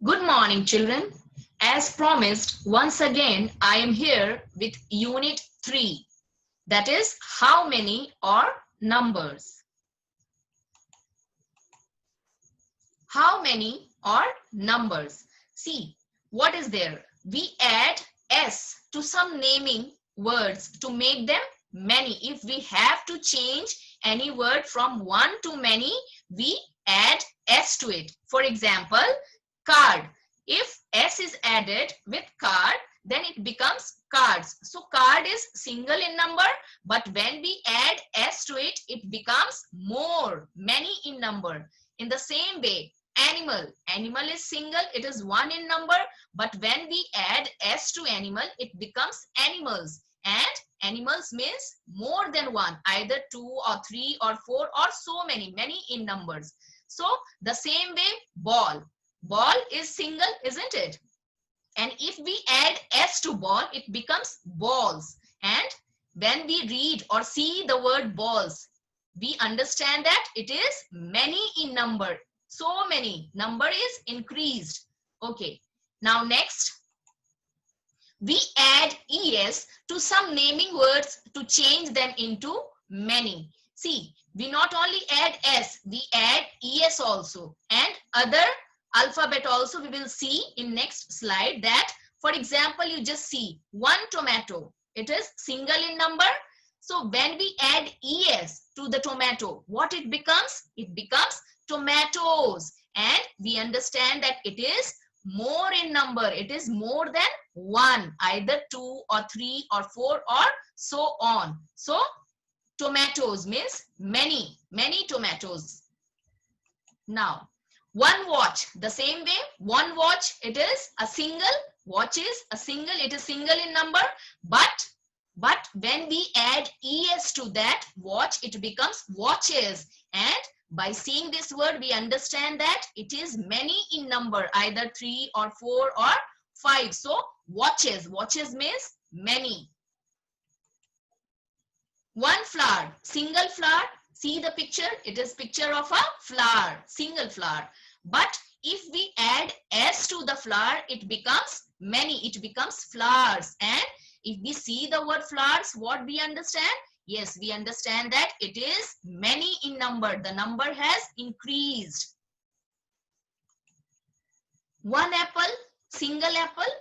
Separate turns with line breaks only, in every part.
Good morning, children. As promised, once again, I am here with Unit 3. That is, how many or numbers. How many or numbers. See, what is there? We add S to some naming words to make them many. If we have to change any word from one to many, we add S to it. For example, card. If S is added with card, then it becomes cards. So card is single in number, but when we add S to it, it becomes more, many in number. In the same way, animal. Animal is single, it is one in number, but when we add S to animal, it becomes animals. And animals means more than one, either two or three or four or so many, many in numbers. So the same way, ball. Ball is single, isn't it? And if we add S to ball, it becomes balls. And when we read or see the word balls, we understand that it is many in number. So many. Number is increased. Okay. Now next, we add ES to some naming words to change them into many. See, we not only add S, we add ES also. And other alphabet also we will see in next slide that, for example, you just see one tomato. It is single in number. So when we add ES to the tomato, what it becomes? It becomes tomatoes. And we understand that it is more in number. It is more than one, either two or three or four or so on. So tomatoes means many, many tomatoes. Now, one watch, the same way, one watch, it is a single. Watch is a single, it is single in number, but when we add ES to that watch, it becomes watches. And by seeing this word, we understand that it is many in number, either three or four or five. So watches, watches means many. One flower, single flower. See the picture, it is picture of a flower, single flower. But if we add S to the flower, it becomes many, it becomes flowers. And if we see the word flowers, what we understand? Yes, we understand that it is many in number. The number has increased. One apple, single apple.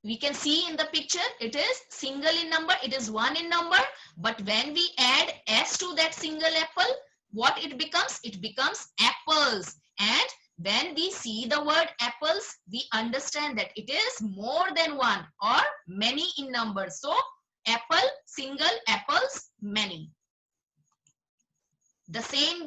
We can see in the picture, it is single in number, it is one in number. But when we add S to that single apple, what it becomes? It becomes apples. And when we see the word apples, we understand that it is more than one or many in number. So apple, single, apples, many. The same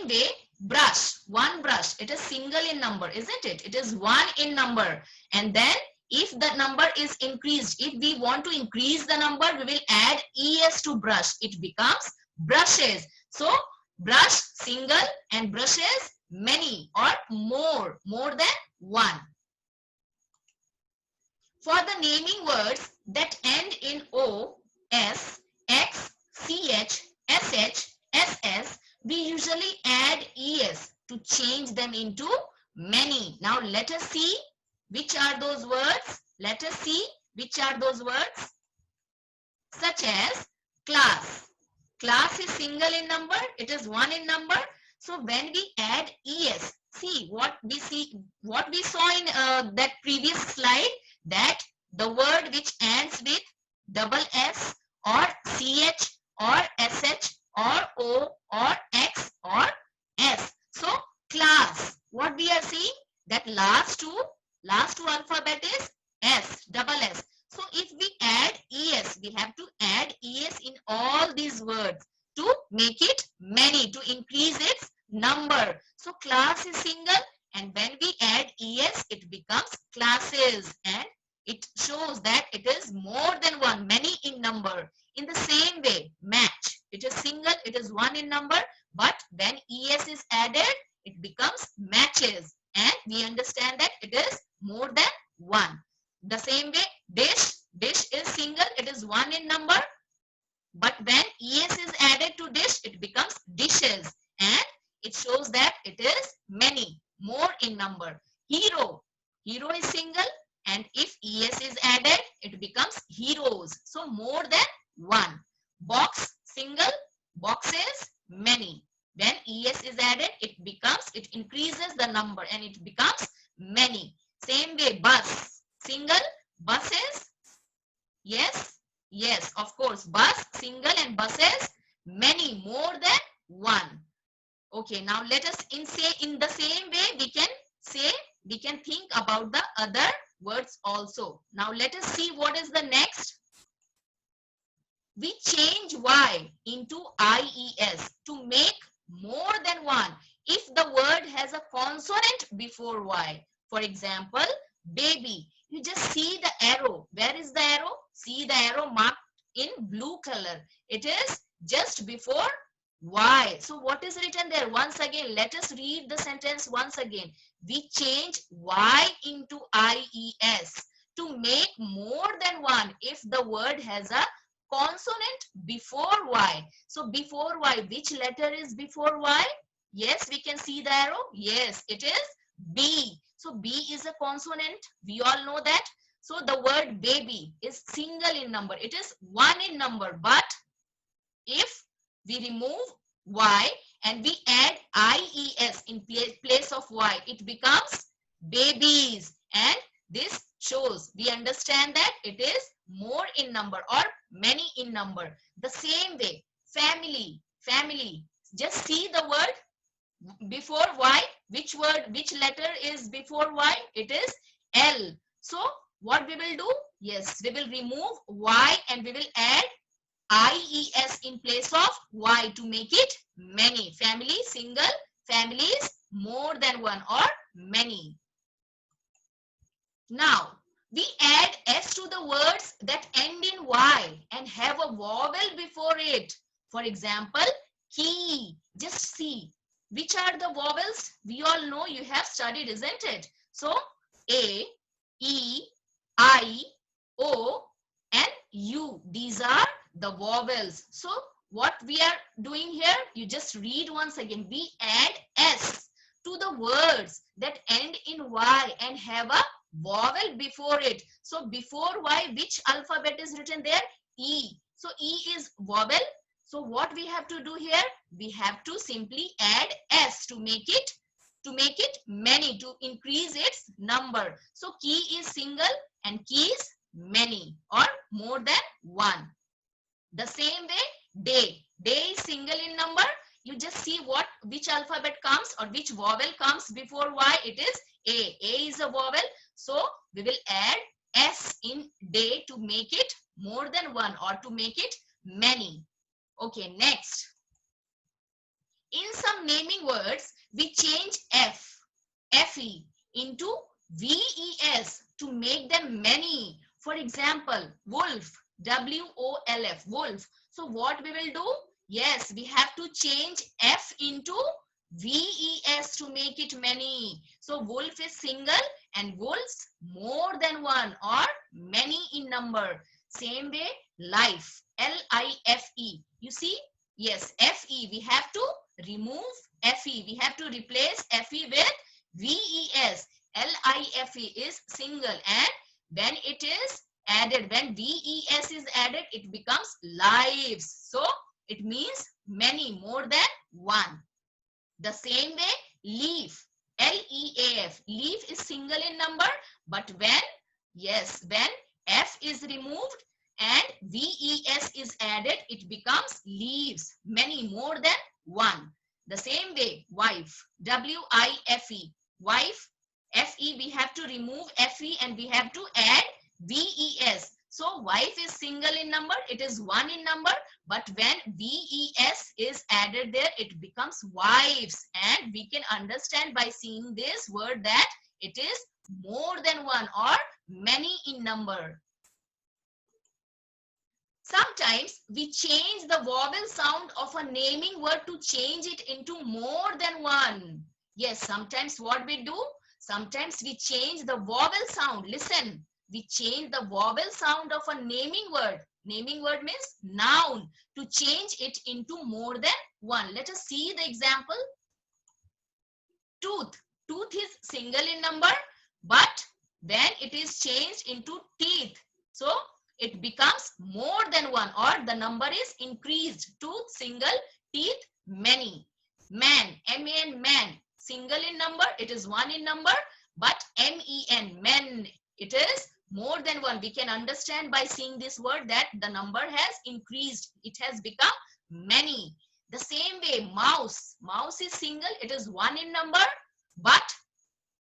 way, brush, one brush, it is single in number, isn't it? It is one in number. And then if the number is increased, if we want to increase the number, we will add ES to brush. It becomes brushes. So brush, single, and brushes, many or more than one. For the naming words that end in O, S, X, CH, SH, SS, we usually add ES to change them into many. Now let us see which are those words. Let us see which are those words. Such as class. Class is single in number. It is one in number. So when we add ES, see what we saw in that previous slide, that the word which ends with double S or CH or SH or O or X or S. So class, what we are seeing, that last two alphabet is S, double S. So if we add ES, we have to add ES in all these words to make it many, to increase its number. So class is single, and when we add ES, it becomes classes, and it shows that it is more than one, many in number. In the same way, match, it is single, it is one in number, but when ES is added, it becomes matches, and we understand that it is more than one. The same way, dish is single, it is one in number, but when ES is added to dish, it becomes dishes, and it shows that it is many, more in number. Hero, Hero is single, and if es is added, it becomes heroes. So more than one. Box, single, boxes, many. When es is added, it increases the number and it becomes many. Same way, bus, single, buses, yes, yes, of course, bus, single, and buses, many, more than one. Okay, now let us say in the same way we can think about the other words also. Now let us see what is the next. We change Y into IES to make more than one if the word has a consonant before Y. For example, baby. You just see the arrow. Where is the arrow? See the arrow marked in blue color. It is just before Y. So what is written there? Once again, let us read the sentence once again. We change Y into IES to make more than one if the word has a consonant before Y. So before Y, which letter is before Y? Yes, we can see the arrow. Yes, it is B. So B is a consonant. We all know that. So the word baby is single in number. It is one in number. But if we remove Y and we add IES in place of Y, it becomes babies. And this shows, we understand that it is more in number or many in number. The same way, family, family. Just see the word before Y. Which word, which letter is before Y? It is L. So what we will do? Yes, we will remove Y and we will add IES in place of Y to make it many. Family, single, families, more than one or many. Now, we add S to the words that end in Y and have a vowel before it. For example, key. Just see. Which are the vowels? We all know, you have studied, isn't it? So, A, E, I, O, and U. These are the vowels. So, what we are doing here, you just read once again. We add S to the words that end in Y and have a vowel before it. So before Y, which alphabet is written there? E. So E is vowel. So what we have to do here? We have to simply add S to make it many, to increase its number. So key is single and keys many or more than one. The same way, day. Day is single in number. You just see which alphabet comes or which vowel comes before Y. It is A. A is a vowel. So we will add S in day to make it more than one or to make it many. Okay, next. In some naming words, we change FE into VES to make them many. For example, wolf, WOLF, wolf. So what we will do? Yes, we have to change F into VES to make it many. So wolf is single and wolves more than one or many in number. Same way, life, LIFE. You see, yes, FE. We have to remove FE. We have to replace FE with VES. LIFE is single, and when it is added, when VES is added, it becomes lives. So it means many, more than one. The same way, leaf, LEAF. Leaf is single in number, but when F is removed and VES is added, it becomes leaves, many, more than one. The same way, wife, WIFE. Wife, FE, we have to remove FE and we have to add VES. So wife is single in number, it is one in number, but when VES is added there, it becomes wives. And we can understand by seeing this word that it is more than one or many in number. Sometimes we change the vowel sound of a naming word to change it into more than one. Yes, sometimes what we do? Sometimes we change the vowel sound. Listen, we change the vowel sound of a naming word. Naming word means noun, to change it into more than one. Let us see the example. Tooth. Tooth is single in number, but then it is changed into teeth. So it becomes more than one, or the number is increased to single, teeth, many. Man, M-A-N, man, single in number, it is one in number, but M-E-N, men, it is more than one. We can understand by seeing this word that the number has increased. It has become many. The same way, mouse. Mouse is single, it is one in number, but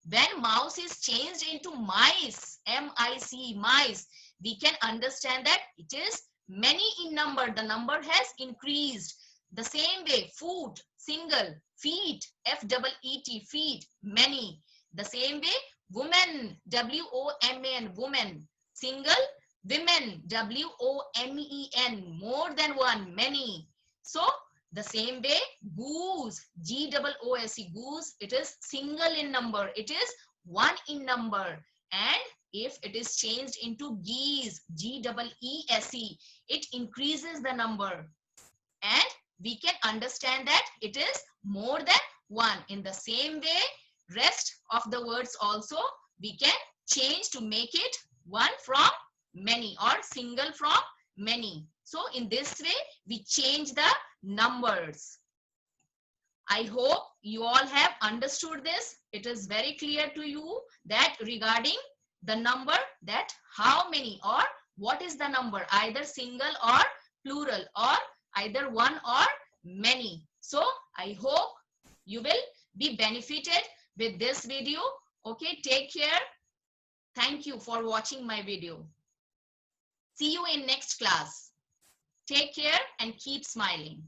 when mouse is changed into mice, M-I-C, mice, we can understand that it is many in number. The number has increased. The same way, foot, single, feet, F-E-E-T, feet, many. The same way, woman, W-O-M-A-N, woman, single, women, W-O-M-E-N, more than one, many. So the same way, goose, G-O-O-S-E, goose, it is single in number. It is one in number. And if it is changed into geese, G-E-E-S-E, it increases the number. And we can understand that it is more than one. In the same way, rest of the words also we can change to make it one from many or single from many. So in this way, we change the numbers. I hope you all have understood this. It is very clear to you that regarding the number, that how many or what is the number, either single or plural, or either one or many. So I hope you will be benefited with this video. Okay, take care. Thank you for watching my video. See you in next class. Take care and keep smiling.